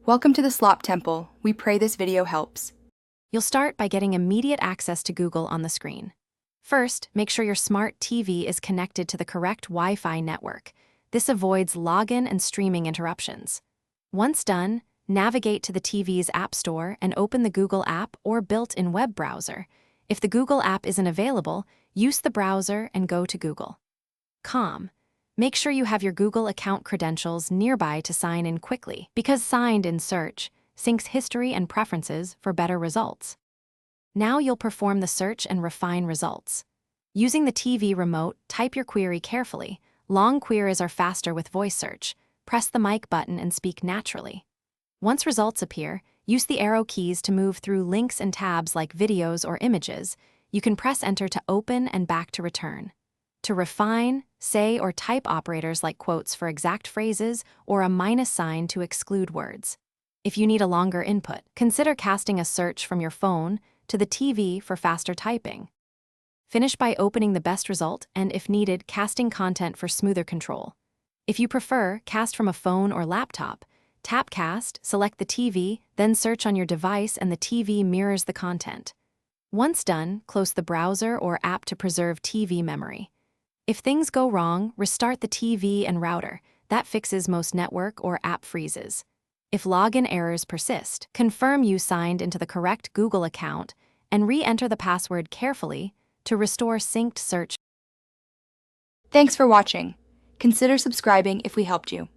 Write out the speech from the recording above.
Welcome to the Slop Temple. We pray this video helps. You'll start by getting immediate access to Google on the screen. First, make sure your smart TV is connected to the correct Wi-Fi network. This avoids login and streaming interruptions. Once done, navigate to the TV's App Store and open the Google app or built-in web browser. If the Google app isn't available, use the browser and go to Google. Make sure you have your Google account credentials nearby to sign in quickly, because Signed in Search syncs history and preferences for better results. Now you'll perform the search and refine results. Using the TV remote, type your query carefully. Long queries are faster with voice search. Press the mic button and speak naturally. Once results appear, use the arrow keys to move through links and tabs like videos or images. You can press enter to open and back to return. To refine, say or type operators like quotes for exact phrases or a minus sign to exclude words. If you need a longer input, consider casting a search from your phone to the TV for faster typing. Finish by opening the best result and, if needed, casting content for smoother control. If you prefer, cast from a phone or laptop. Tap Cast, select the TV, then search on your device and the TV mirrors the content. Once done, close the browser or app to preserve TV memory. If things go wrong, restart the TV and router. That fixes most network or app freezes. If login errors persist, confirm you signed into the correct Google account and re-enter the password carefully to restore synced search. Thanks for watching. Consider subscribing if we helped you.